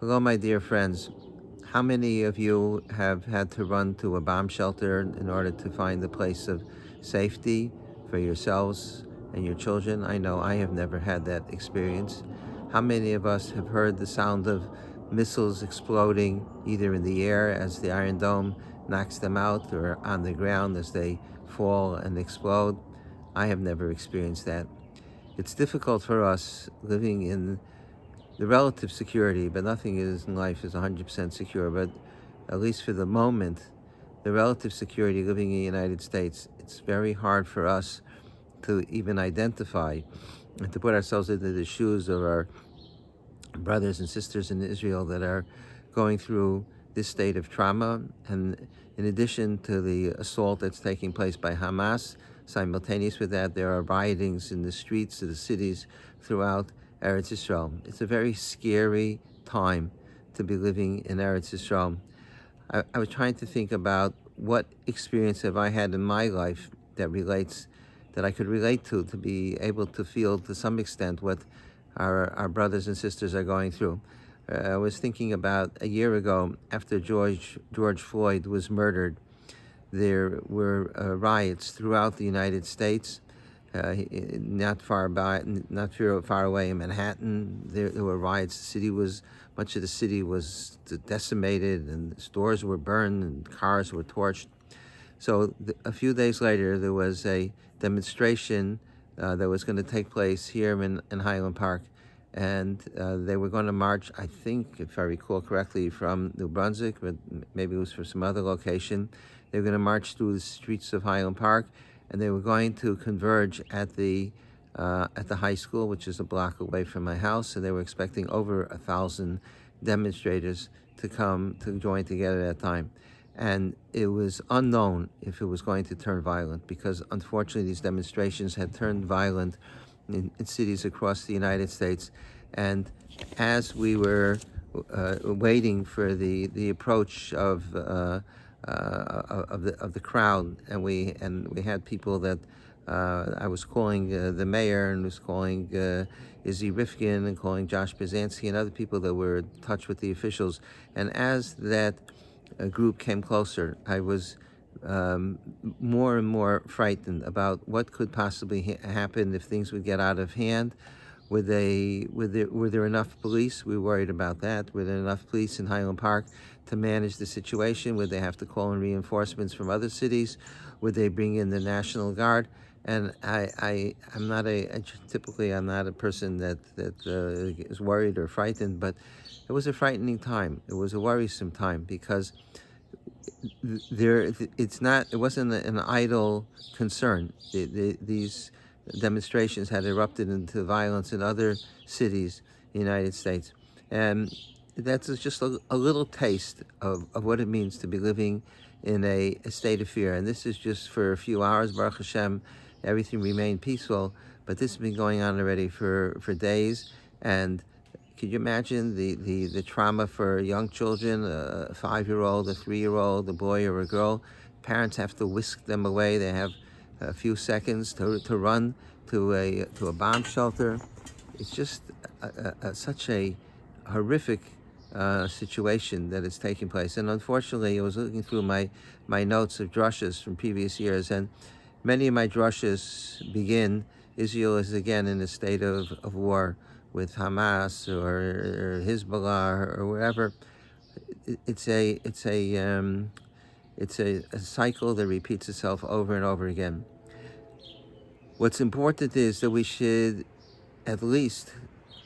Hello, my dear friends. How many of you have had to run to a bomb shelter in order to find a place of safety for yourselves and your children? I know I have never had that experience. How many of us have heard the sound of missiles exploding either in the air as the Iron Dome knocks them out or on the ground as they fall and explode? I have never experienced that. It's difficult for us living in the relative security, but nothing is in life is 100% secure. But at least for the moment, the relative security living in the United States, it's very hard for us to even identify and to put ourselves into the shoes of our brothers and sisters in Israel that are going through this state of trauma. And in addition to the assault that's taking place by Hamas, simultaneous with that, there are riotings in the streets of the cities throughout Eretz Israel. It's a very scary time to be living in Eretz Israel. I was trying to think about what experience have I had in my life that I could relate to be able to feel to some extent what our brothers and sisters are going through. I was thinking about a year ago after George Floyd was murdered. There were riots throughout the United States. Not far away in Manhattan, there were riots. Much of the city was decimated, and stores were burned, and cars were torched. So a few days later, there was a demonstration that was going to take place here in Highland Park, and they were going to march, I think, if I recall correctly, from New Brunswick, but maybe it was from some other location. They were going to march through the streets of Highland Park, and they were going to converge at the high school, which is a block away from my house, and they were expecting over 1,000 demonstrators to come to join together at that time. And it was unknown if it was going to turn violent, because unfortunately these demonstrations had turned violent in cities across the United States. And as we were waiting for the approach of the crowd, and we had people that I was calling the mayor, and was calling Izzy Rifkin, and calling Josh Brzezinski and other people that were in touch with the officials. And as that group came closer, I was more and more frightened about what could possibly happen if things would get out of hand. Were there enough police? We worried about that. Were there enough police in Highland Park to manage the situation? Would they have to call in reinforcements from other cities? Would they bring in the National Guard? And I'm not typically I'm not a person that is worried or frightened, but it was a frightening time. It was a worrisome time, because it wasn't an idle concern. These demonstrations had erupted into violence in other cities in the United States. And that's just a little taste of what it means to be living in a state of fear. And this is just for a few hours. Baruch Hashem, everything remained peaceful, but this has been going on already for days. And could you imagine the trauma for young children, a 5-year-old, a 3-year-old, a boy or a girl? Parents have to whisk them away. They have a few seconds to run to a bomb shelter. It's just such a horrific situation that is taking place. And unfortunately, I was looking through my notes of drushes from previous years, and many of my drushes begin, Israel is again in a state of war with Hamas or Hezbollah or wherever. It's a cycle that repeats itself over and over again. What's important is that we should at least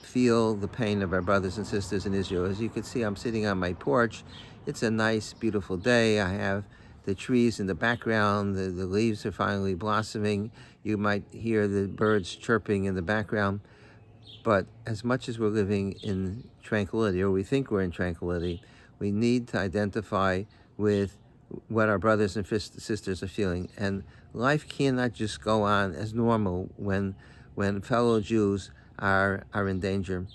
feel the pain of our brothers and sisters in Israel. As you can see, I'm sitting on my porch. It's a nice, beautiful day. I have the trees in the background. The leaves are finally blossoming. You might hear the birds chirping in the background. But as much as we're living in tranquility, or we think we're in tranquility, we need to identify with what our brothers and sisters are feeling. And life cannot just go on as normal when fellow Jews are in danger.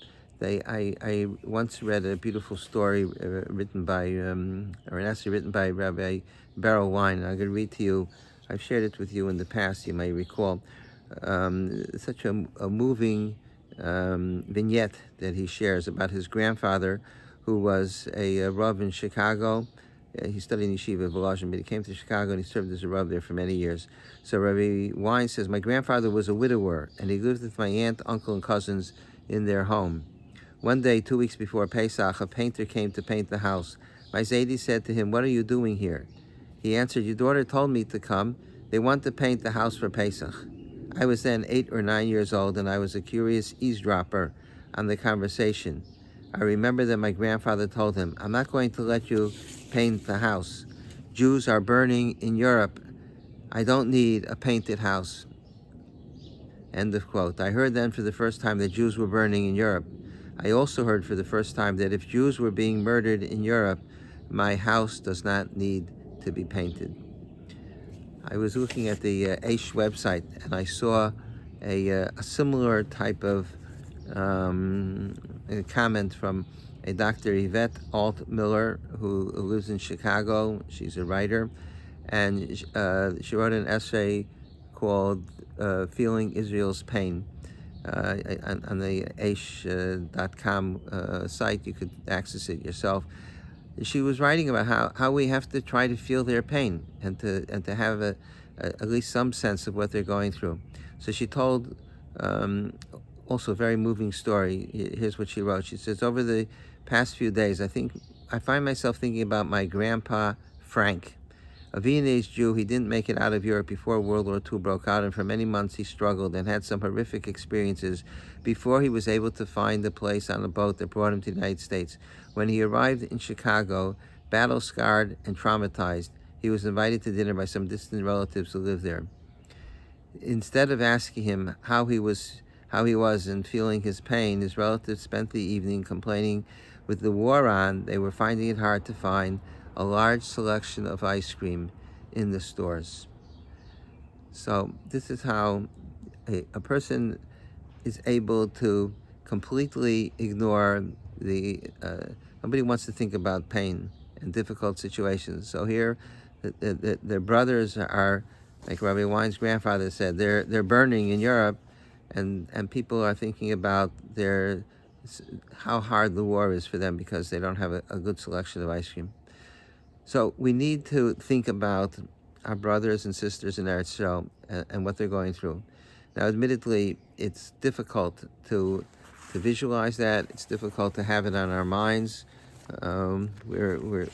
I once read a beautiful story written by, or an essay written by Rabbi Beryl Wine. I'm going to read to you. I've shared it with you in the past, you may recall. Such a moving vignette that he shares about his grandfather, who was a Rav in Chicago. He studied in Yeshiva of Volozhin, but he came to Chicago and he served as a Rav there for many years. So Rabbi Wine says, my grandfather was a widower, and he lived with my aunt, uncle, and cousins in their home. One day, 2 weeks before Pesach, a painter came to paint the house. My Zaidi said to him, what are you doing here? He answered, your daughter told me to come. They want to paint the house for Pesach. I was then 8 or 9 years old, and I was a curious eavesdropper on the conversation. I remember that my grandfather told him, I'm not going to let you paint the house. Jews are burning in Europe. I don't need a painted house. End of quote. I heard then for the first time that Jews were burning in Europe. I also heard for the first time that if Jews were being murdered in Europe, my house does not need to be painted. I was looking at the Aish website, and I saw a similar type of a comment from a Dr. Yvette Altmiller, who lives in Chicago. She's a writer, and she wrote an essay called Feeling Israel's Pain. On the aish.com site, you could access it yourself. She was writing about how we have to try to feel their pain and to have at least some sense of what they're going through. So she told also a very moving story. Here's what she wrote. She says, over the past few days, I find myself thinking about my grandpa, Frank. A Viennese Jew, he didn't make it out of Europe before World War II broke out, and for many months he struggled and had some horrific experiences before he was able to find a place on a boat that brought him to the United States. When he arrived in Chicago, battle-scarred and traumatized, he was invited to dinner by some distant relatives who lived there. Instead of asking him how he was and feeling his pain, his relatives spent the evening complaining with the war on, they were finding it hard to find a large selection of ice cream in the stores. So this is how a person is able to completely ignore nobody wants to think about pain and difficult situations. So here, their brothers are, like Rabbi Wine's grandfather said, they're burning in Europe, and people are thinking about how hard the war is for them because they don't have a good selection of ice cream. So we need to think about our brothers and sisters in Eretz Yisrael and what they're going through. Now, admittedly, it's difficult to visualize that. It's difficult to have it on our minds. We're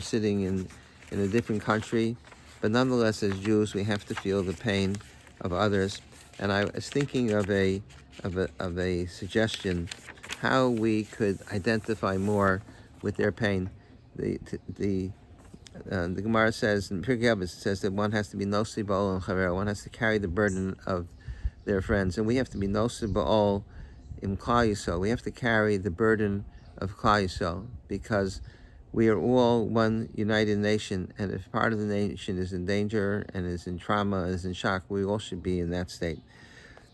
sitting in a different country, but nonetheless, as Jews, we have to feel the pain of others. And I was thinking of a suggestion how we could identify more with their pain. The Gemara says, in Pirkei Avos, it says that one has to be nosei ba'ol and chaver. One has to carry the burden of their friends, and we have to be nosei ba'ol in Klal Yisrael. We have to carry the burden of Klal Yisrael because we are all one united nation, and if part of the nation is in danger and is in trauma and is in shock, we all should be in that state.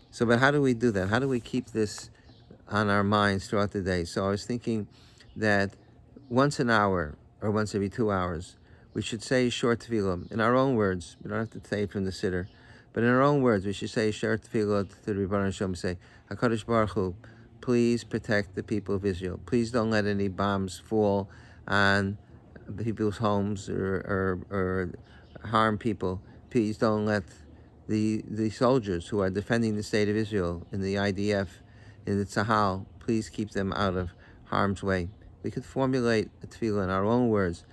So, but how do we do that? How do we keep this on our minds throughout the day? So I was thinking that once an hour or once every 2 hours, we should say short tefillah in our own words. We don't have to say it from the siddur, but in our own words, we should say short tefillah to the Rebbeinu Shalom. Say, HaKadosh Baruch Hu, please protect the people of Israel. Please don't let any bombs fall on people's homes or harm people. Please don't let the soldiers who are defending the state of Israel in the IDF, in the Tzahal, please keep them out of harm's way. We could formulate a tefillah in our own words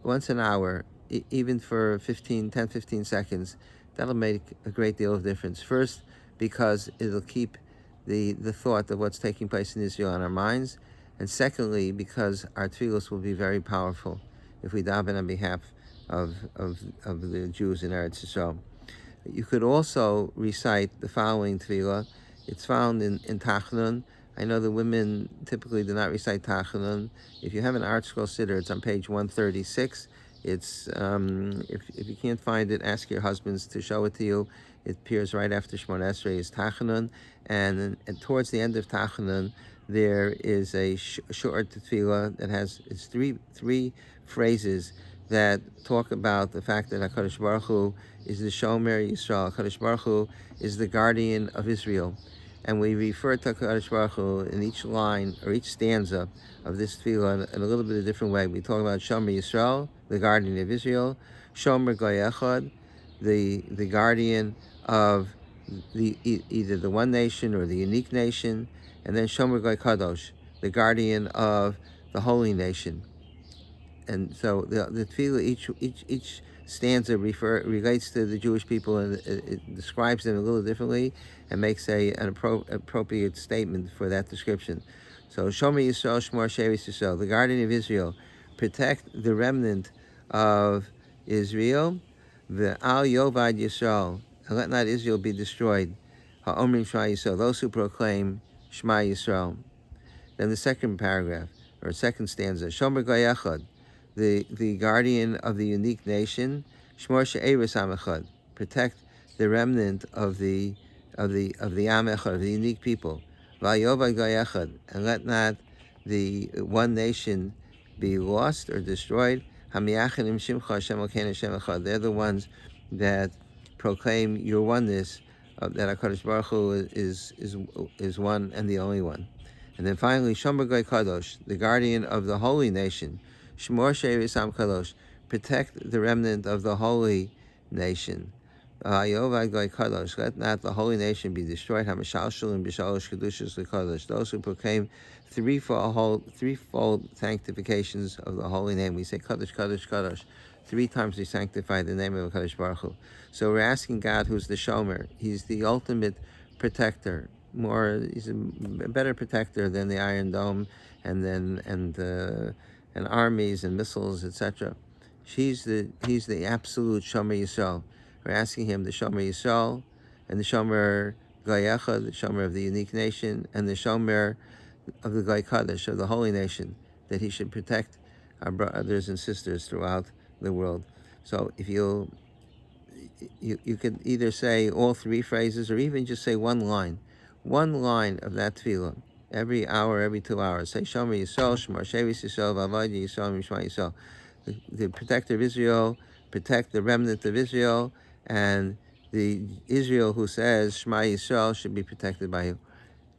once an hour, even for 10, 15 seconds. That'll make a great deal of difference. First, because it'll keep the thought of what's taking place in Israel on our minds. And secondly, because our tefillahs will be very powerful if we daven on behalf of the Jews in Eretz Yisrael. You could also recite the following tefillah. It's found in Tachnun. I know the women typically do not recite Tachanun. If you have an Art Scroll Siddur, it's on page 136. It's if you can't find it, ask your husbands to show it to you. It appears right after Shemona Esrei is Tachanun, and towards the end of Tachanun, there is a short tefillah that has three phrases that talk about the fact that HaKadosh Baruch Hu is the Shomer Yisrael. HaKadosh Baruch Hu is the guardian of Israel. and we refer to HaKadosh Baruch Hu in each line or each stanza of this tefillah in a little bit of a different way. We talk about Shomer Yisrael, the guardian of Israel, Shomer Goy Echad, the guardian of either the one nation or the unique nation, and then Shomer Goy Kadosh, the guardian of the holy nation. And so the tefillah, each stanza relates to the Jewish people, and it describes them a little differently and makes an appropriate statement for that description. So Shomer Yisrael, Shmor Shevis Yisrael, the guardian of Israel, protect the remnant of Israel. The Al Yovad Yisrael, and let not Israel be destroyed. Ha'omrim Shema Yisrael, those who proclaim Shema Yisrael. Then the second paragraph, or second stanza, Shomer Goy Echad, the guardian of the unique nation, Shmor She'eres Am Echad, protect the remnant of the Am Echad, of the unique people. Va'yovad Goy Echad, and let not the one nation be lost or destroyed. Hamiyachanim Shimcha Hashem Elokeinu Hashem Echad. They're the ones that proclaim your oneness, that HaKadosh Baruch Hu is one and the only one. And then finally, Shomer Goy Kadosh, the guardian of the holy nation, Shmor She'eres Am Kadosh, protect the remnant of the holy nation. Yovad Goy Kadosh, let not the holy nation be destroyed. Hamashalshalim b'shalosh kedushas l'kadosh, those who proclaim threefold sanctifications of the holy name. We say Kadosh, Kadosh, Kadosh. 3 times we sanctify the name of Kadosh Baruch Hu. So we're asking God, who's the Shomer. He's the ultimate protector. He's a better protector than the Iron Dome and armies and missiles, etc. He's the absolute Shomer Yisrael. We're asking him, the Shomer Yisrael, and the Shomer Goy Echad, the Shomer of the unique nation, and the Shomer of the Goy Kadosh, of the holy nation, that he should protect our brothers and sisters throughout the world. So if you could either say all 3 phrases, or even just say one line of that tefillah every hour, every 2 hours. Say Shomer Yisrael, Shmor Shevis Yisrael, V'avad Yisrael, Mishma Yisrael. The protector of Israel, protect the remnant of Israel, and the Israel who says Shema Yisrael should be protected by you.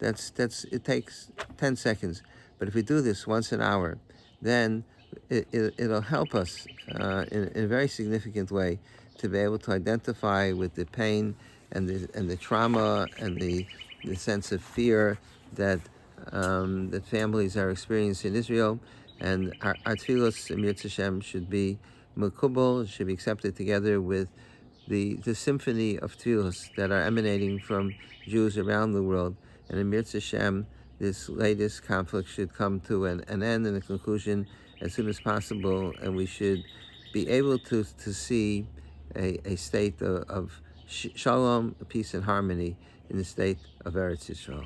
It takes 10 seconds, but if we do this once an hour, then it'll help us in a very significant way to be able to identify with the pain and the trauma and the sense of fear that families are experiencing in Israel. And our tefillos, Emir Tzashem, should be mekubal, should be accepted together with the symphony of tefillos that are emanating from Jews around the world. And Emir Tzashem, this latest conflict should come to an end and a conclusion as soon as possible, and we should be able to see a state of shalom, peace and harmony in the state of Eretz Yisrael.